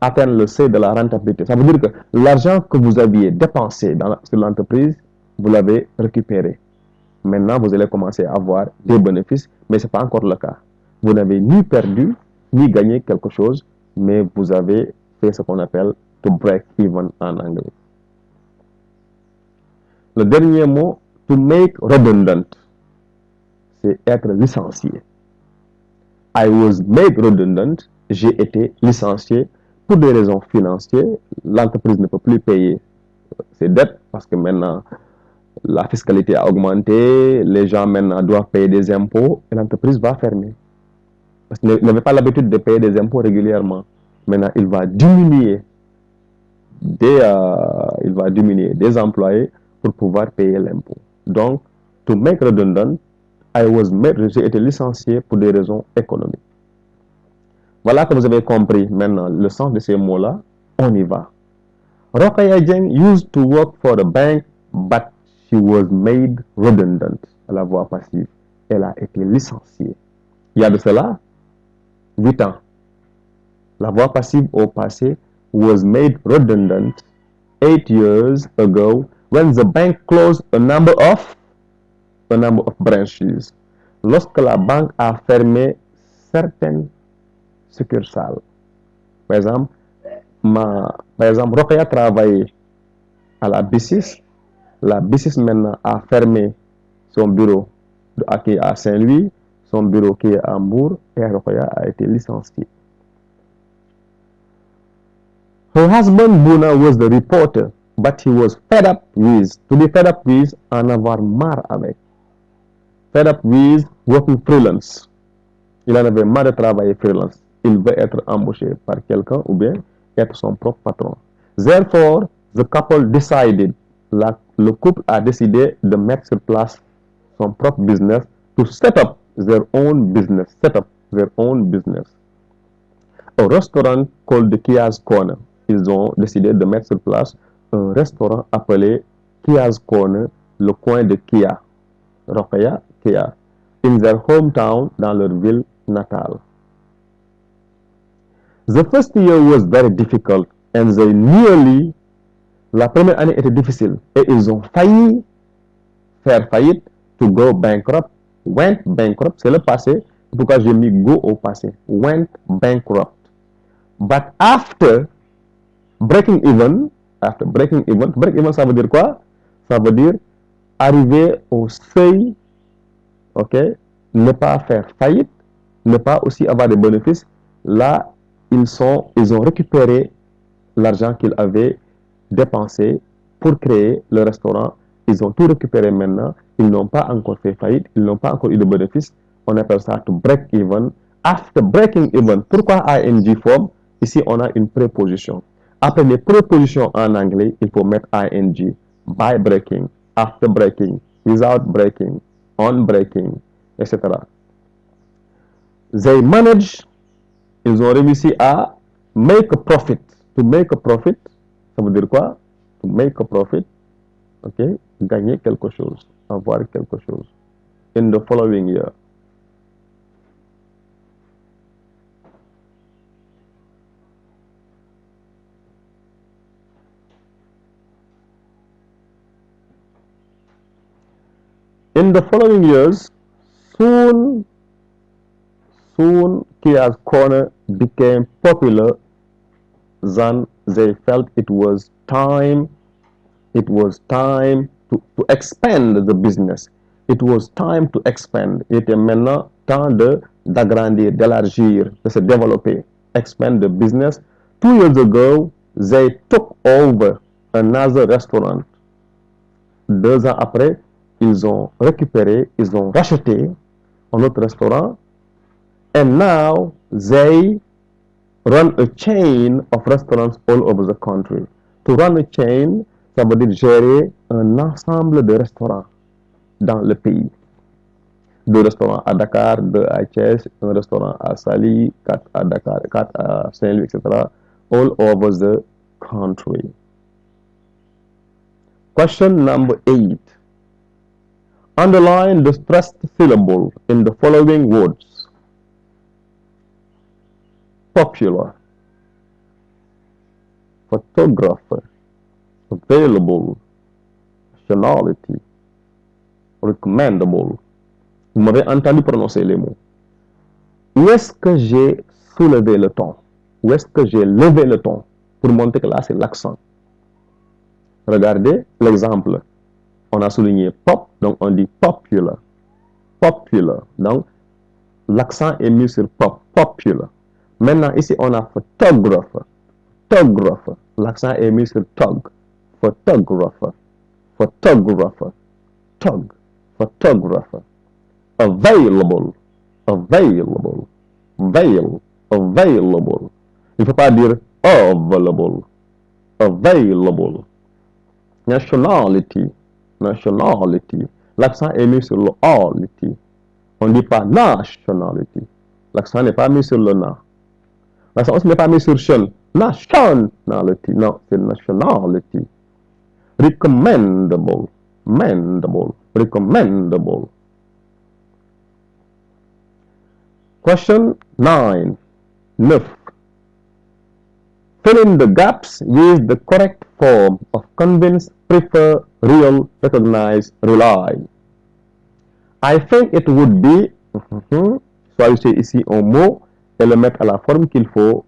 atteindre le seuil de la rentabilité. Ça veut dire que l'argent que vous aviez dépensé sur l'entreprise, vous l'avez récupéré. Maintenant, vous allez commencer à avoir des bénéfices, mais ce n'est pas encore le cas. Vous n'avez ni perdu, ni gagné quelque chose, mais vous avez fait ce qu'on appelle to break even en anglais. Le dernier mot, to make redundant, c'est être licencié. I was made redundant, j'ai été licencié pour des raisons financières. L'entreprise ne peut plus payer ses dettes parce que maintenant la fiscalité a augmenté, les gens maintenant doivent payer des impôts et l'entreprise va fermer. Parce qu'il n'avait pas l'habitude de payer des impôts régulièrement. Maintenant, il va diminuer des employés pour pouvoir payer l'impôt. Donc, to make redundant, j'ai été licencié pour des raisons économiques. Voilà que vous avez compris maintenant le sens de ces mots-là. On y va. Rokhaya Dieng used to work for the bank, but she was made redundant. À la voix passive. Elle a été licenciée. Il y a de cela 8 ans. La voix passive au passé was made redundant 8 years ago when the bank closed a number of branches. Lorsque la banque a fermé certaines succursale. Par exemple, Rokhaya travaillait à la B6. La B6 maintenant a fermé son bureau qui est à Saint-Louis, son bureau qui est à Hambourg, et Rokhaya a été licenciée. Her husband Bouna was the reporter, but he was fed up with, to be fed up with, en avoir marre avec. Fed up with working freelance. Il en avait marre de travailler freelance. Il veut être embauché par quelqu'un ou bien être son propre patron. Therefore, the couple decided, le couple a décidé de mettre sur place son propre business, to set up their own business, A restaurant called the Kia's Corner. Ils ont décidé de mettre sur place un restaurant appelé Kia's Corner, le coin de Kia, Rokhaya, Kia, in their hometown, dans leur ville natale. The first year was very difficult and they nearly, la première année était difficile et ils ont failli faire faillite, to go bankrupt, went bankrupt, c'est le passé, pourquoi j'ai mis go au passé, went bankrupt. But after breaking even, break even ça veut dire quoi? Ça veut dire arriver au seuil, ok, ne pas faire faillite, ne pas aussi avoir des bénéfices. Là, ils ont récupéré l'argent qu'ils avaient dépensé pour créer le restaurant. Ils ont tout récupéré maintenant. Ils n'ont pas encore fait faillite. Ils n'ont pas encore eu de bénéfices. On appelle ça to break even. After breaking even, pourquoi ing form? Ici, on a une préposition. Après les prépositions en anglais, il faut mettre ing. By breaking, after breaking, without breaking, on breaking, etc. They manage, ils ont réussi à make a profit. To make a profit, ça veut dire quoi? To make a profit, ok? Gagner quelque chose, avoir quelque chose. In the following year. In the following years, soon Kia's Corner became popular. Then they felt it was time to expand the business. It was time to expand. Il était maintenant temps d'agrandir, d'élargir, de se développer. Expand the business. 2 years ago, they took over another restaurant. 2 ans après, ils ont récupéré, ils ont racheté un autre restaurant. And now they run a chain of restaurants all over the country. To run a chain, ça veut dire gérer un ensemble de restaurants dans le pays. 2 restaurants à Dakar, 2 à Thiès, un restaurant à Saly, 4 à Dakar, 4 à Saint-Louis, etc. All over the country. Question number 8. Underline the stressed syllable in the following words. Popular, photographer, available, nationality, recommendable. Vous m'avez entendu prononcer les mots. Où est-ce que j'ai soulevé le ton? Où est-ce que j'ai levé le ton? Pour montrer que là, c'est l'accent. Regardez l'exemple. On a souligné pop, donc on dit popular. Popular. Donc, l'accent est mis sur pop, popular. Maintenant, ici, on a photographer. Photographer. L'accent est mis sur tug. Photographer. Photographer. Tug. Photographer. Available. Available. Avail. Available. Il ne faut pas dire available. Available. Nationality. Nationality. L'accent est mis sur le ality. On ne dit pas nationality. L'accent n'est pas mis sur le na. L'accent aussi n'est pas mis sur shun. Nationality. Non, c'est nationality. Recommendable. Mendable. Recommendable. Question 9. 9. Fill in the gaps with the correct form of convince, prefer, real, recognize, rely. I think it would be, choisissez ici un mot et le mettre à la forme qu'il faut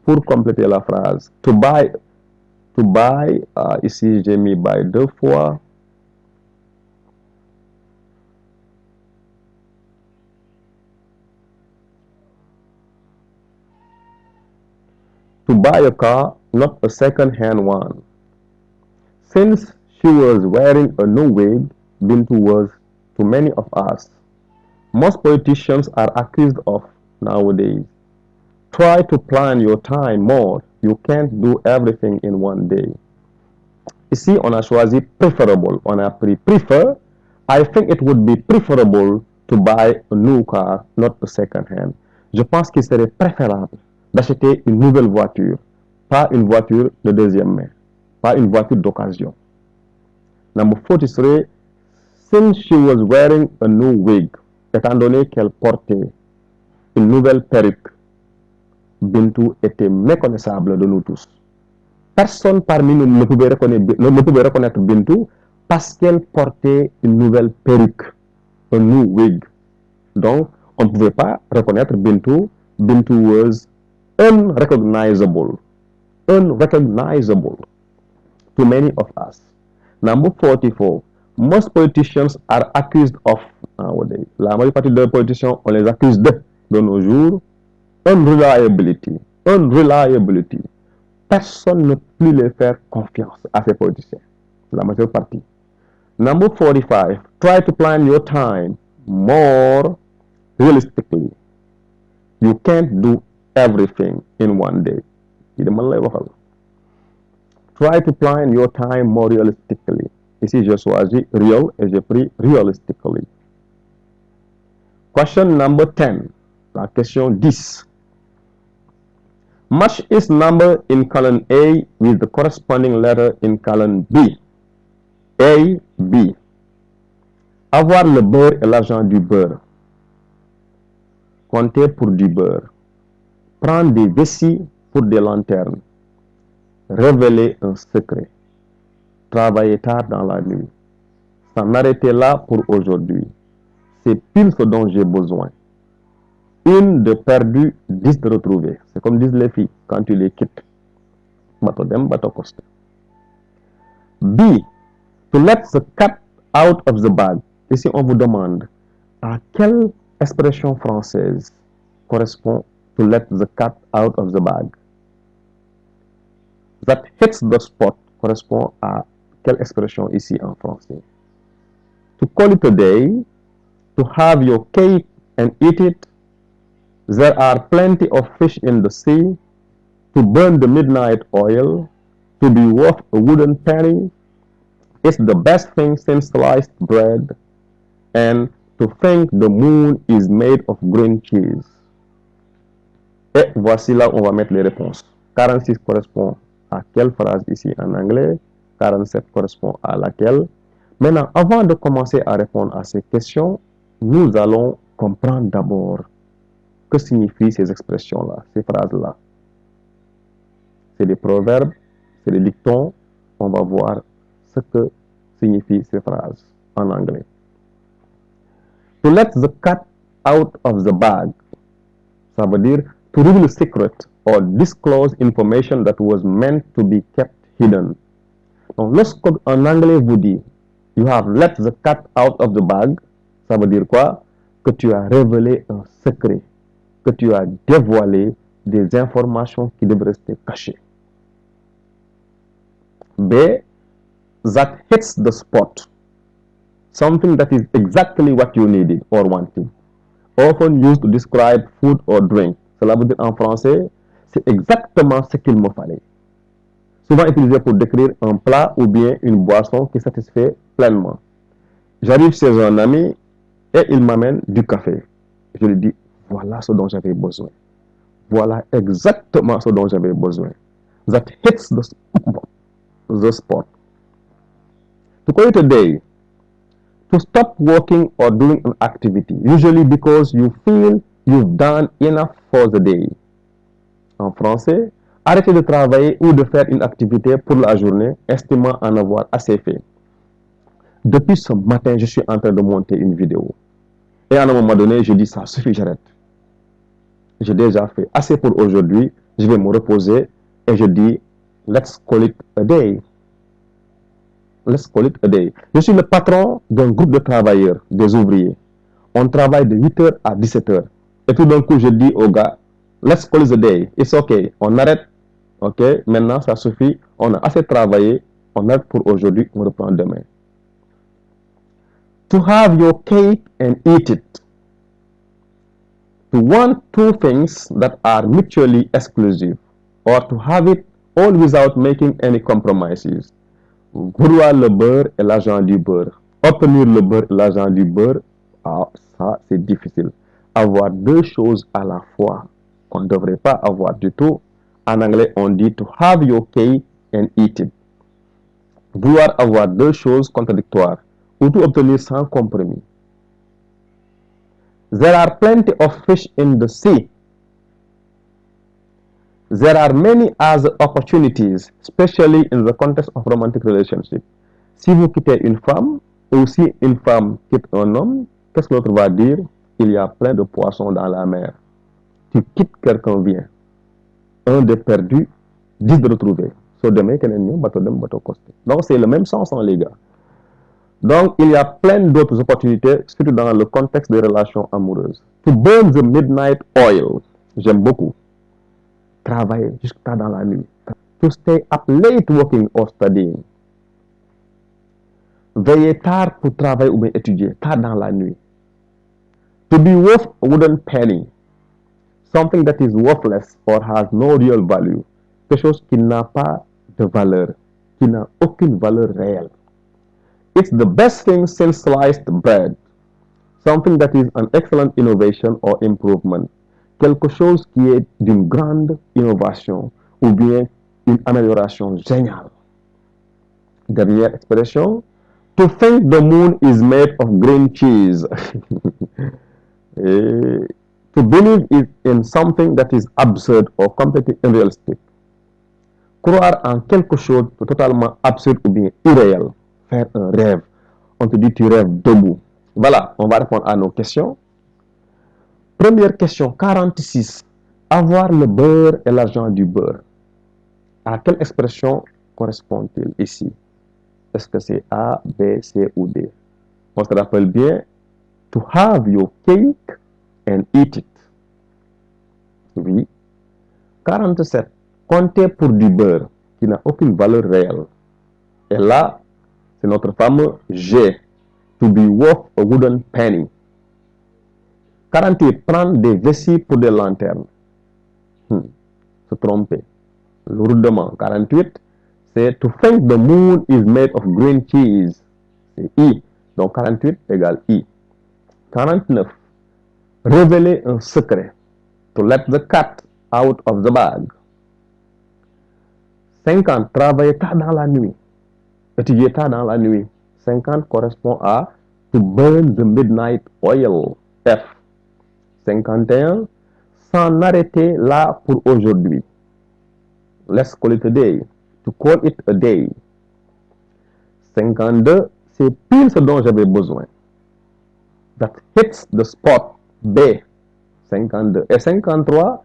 pour compléter la phrase. To buy, ici j'ai mis buy 2 fois. To buy a car, not a second-hand one. Since she was wearing a new wig, Bintu was to many of us. Most politicians are accused of nowadays. Try to plan your time more. You can't do everything in one day. Ici, on a choisi preferable. On a pris prefer. I think it would be preferable to buy a new car, not a second hand. Je pense qu'il serait préférable d'acheter une nouvelle voiture, pas une voiture de deuxième main, pas une voiture d'occasion. Number 40 serait since she was wearing a new wig, étant donné qu'elle portait une nouvelle perruque, Bintu était méconnaissable de nous tous. Personne parmi nous ne pouvait reconnaître Bintu parce qu'elle portait une nouvelle perruque, un new wig. Donc, on ne pouvait pas reconnaître Bintu. Bintu was unrecognizable. Unrecognizable to many of us. Number 44. Most politicians are accused of nowadays. La majorité des politiciens, on les accuse de nos jours. Unreliability. Unreliability. Personne ne peut plus les faire confiance à ces politiciens. La majeure partie. Number 45. Try to plan your time more realistically. You can't do everything in one day. Try to plan your time more realistically. Ici, je choisis real et j'ai pris realistically. Question number 10. La question 10. Match is number in column A with the corresponding letter in column B. A, B. Avoir le beurre et l'argent du beurre. Compter pour du beurre. Prendre des vessies pour des lanternes. Révéler un secret. Travailler tard dans la nuit. S'en arrêter là pour aujourd'hui. C'est pile ce dont j'ai besoin. Une de perdue, 10 de retrouvée. C'est comme disent les filles quand tu les quittes. Bato dem, bato coste. B. To let the cat out of the bag. Ici, on vous demande à quelle expression française correspond to let the cat out of the bag. That hits the spot correspond à quelle expression ici en français. To call it a day. To have your cake and eat it. There are plenty of fish in the sea. To burn the midnight oil. To be worth a wooden penny. It's the best thing since sliced bread. And to think the moon is made of green cheese. Et voici là où on va mettre les réponses. 46 correspond à quelle phrase ici en anglais? 47 correspond à laquelle? Maintenant, avant de commencer à répondre à ces questions, nous allons comprendre d'abord que signifient ces expressions-là, ces phrases-là. C'est des proverbes, c'est des dictons. On va voir ce que signifient ces phrases en anglais. To let the cat out of the bag, ça veut dire to reveal a secret or disclose information that was meant to be kept hidden. Donc, lorsque en anglais vous dit you have let the cat out of the bag, ça veut dire quoi? Que tu as révélé un secret, que tu as dévoilé des informations qui devraient rester cachées. B. That hits the spot. Something that is exactly what you needed or wanted. Often used to describe food or drink. Cela veut dire en français, c'est exactement ce qu'il me fallait. Souvent utilisé pour décrire un plat ou bien une boisson qui satisfait pleinement. J'arrive chez un ami et il m'amène du café. Je lui dis, voilà ce dont j'avais besoin. Voilà exactement ce dont j'avais besoin. That hits the spot. To call it a day. To stop working or doing an activity, usually because you feel you've done enough for the day. En français, arrêter de travailler ou de faire une activité pour la journée, estimant en avoir assez fait. Depuis ce matin, je suis en train de monter une vidéo. Et à un moment donné, je dis, ça suffit, j'arrête. j'ai déjà fait assez pour aujourd'hui, je vais me reposer et je dis, let's call it a day. Let's call it a day. Je suis le patron d'un groupe de travailleurs, des ouvriers. On travaille de 8 heures à 17 heures. Et tout d'un coup, je dis aux gars, let's call it a day. It's okay. On arrête. Ok, maintenant, ça suffit. On a assez travaillé. On arrête pour aujourd'hui. On reprend demain. To have your cake and eat it. To want two things that are mutually exclusive. Or to have it all without making any compromises. Vouloir le beurre et l'argent du beurre. Obtenir le beurre et l'argent du beurre, ah, ça c'est difficile. Avoir deux choses à la fois, on ne devrait pas avoir du tout. En anglais, on dit to have your cake and eat it. Vouloir avoir deux choses contradictoires ou tout obtenir sans compromis. There are plenty of fish in the sea. There are many other opportunities, especially in the context of romantic relationship. Si vous quittez une femme, ou si une femme quitte un homme, qu'est-ce que l'autre va dire? Il y a plein de poissons dans la mer. Tu quittes, quelqu'un vient. Un de perdu, 10 de retrouvé. So demain, donc c'est le même sens, hein, les gars. Donc il y a plein d'autres opportunités, surtout dans le contexte des relations amoureuses. To burn the midnight oil. J'aime beaucoup. Travailler jusqu'à dans la nuit. To stay up late working or studying. Veiller tard pour travailler ou bien étudier, tard dans la nuit. To be worth a wooden penny. Something that is worthless or has no real value. Quelque chose qui n'a pas de valeur, qui n'a aucune valeur réelle. It's the best thing since sliced bread. Something that is an excellent innovation or improvement. Quelque chose qui est d'une grande innovation ou bien une amélioration géniale. Dernière expression. To think the moon is made of green cheese. To believe in something that is absurd or completely unrealistic. Croire en quelque chose de totalement absurde ou bien irréel. Faire un rêve. On te dit tu rêves debout. Voilà, on va répondre à nos questions. Première question, 46. Avoir le beurre et l'argent du beurre. À quelle expression correspond-il ici? Est-ce que c'est A, B, C ou D? On se rappelle bien, to have your cake and eat it. Oui. 47. Compter pour du beurre qui n'a aucune valeur réelle. Et là, c'est notre fameux G. To be worth a wooden penny. 48. Prendre des vessies pour des lanternes. Se tromper. Le rudement. 48. C'est to think the moon is made of green cheese. C'est I. Donc 48 égale I. 49. Révéler un secret. To let the cat out of the bag. 50. Travailler tard dans la nuit. Étudier tard dans la nuit. 50 correspond à to burn the midnight oil. F. 51. S'en arrêter là pour aujourd'hui. Let's call it a day. To call it a day. 52. C'est pile ce dont j'avais besoin. That hits the spot. B. 52. Et 53.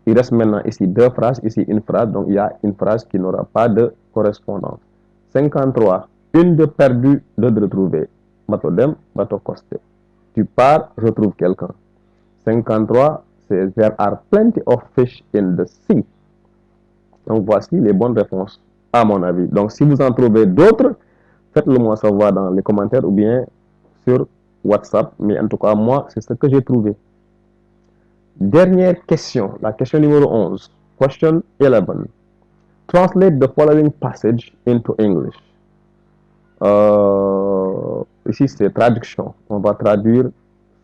Il reste maintenant ici deux phrases, ici une phrase. Donc il y a une phrase qui n'aura pas de correspondance. 53. Une de perdue, deux de retrouvée. Bateau dem, bateau costé. Tu pars, retrouve quelqu'un. 53. C'est there are plenty of fish in the sea. Donc voici les bonnes réponses à mon avis. Donc si vous en trouvez d'autres, faites-le moi savoir dans les commentaires ou bien sur WhatsApp. Mais en tout cas, moi, c'est ce que j'ai trouvé. Dernière question, la question numéro 11. Question 11. Translate the following passage into English. Ici, c'est traduction. On va traduire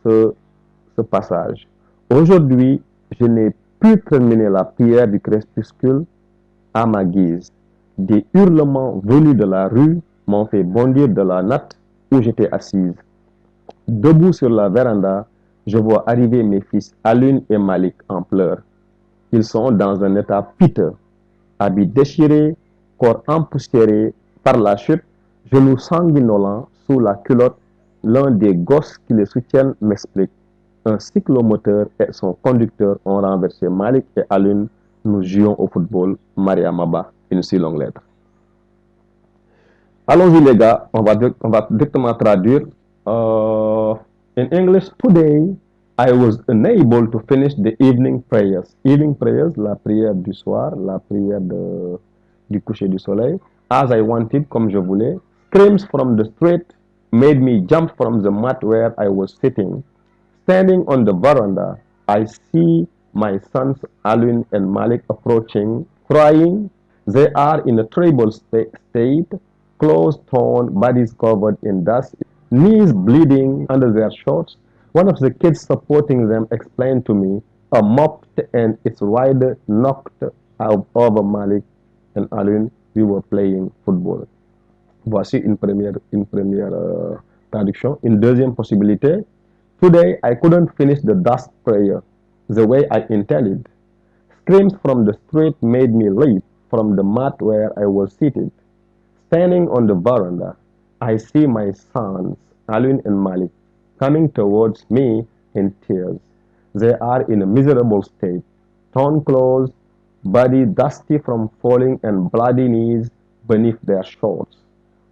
ce passage. Aujourd'hui, je n'ai pu terminer la prière du crépuscule à ma guise. Des hurlements venus de la rue m'ont fait bondir de la natte où j'étais assise. Debout sur la véranda, je vois arriver mes fils Alun et Malik en pleurs. Ils sont dans un état piteux, habits déchirés, corps empoussiérés par la chute, genoux sanguinolents sous la culotte. L'un des gosses qui les soutiennent m'explique. Un cyclomoteur et son conducteur ont renversé Malik et Alun. Nous jouons au football. Maria Maba. Une si longue lettre. Allons-y les gars, on va directement traduire. In English, today, I was unable to finish the evening prayers. Evening prayers, la prière du soir, la prière du coucher du soleil. As I wanted, comme je voulais. Screams from the street made me jump from the mat where I was sitting. Standing on the veranda, I see my sons Alwin and Malik approaching, crying. They are in a terrible state, clothes torn, bodies covered in dust, knees bleeding under their shorts. One of the kids supporting them explained to me a mopped and its rider knocked out over Malik and Alwin. We were playing football. Voici une première traduction. Une deuxième possibilité. Today I couldn't finish the dusk prayer the way I intended. Screams from the street made me leap from the mat where I was seated. Standing on the veranda, I see my sons, Alwin and Malik, coming towards me in tears. They are in a miserable state, torn clothes, body dusty from falling, and bloody knees beneath their shorts.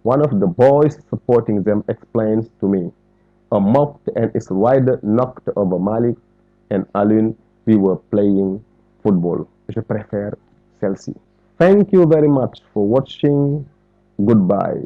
One of the boys supporting them explains to me. A mop and its rider knocked over Malik and Alun. We were playing football. Je préfère celle-ci. Thank you very much for watching. Goodbye.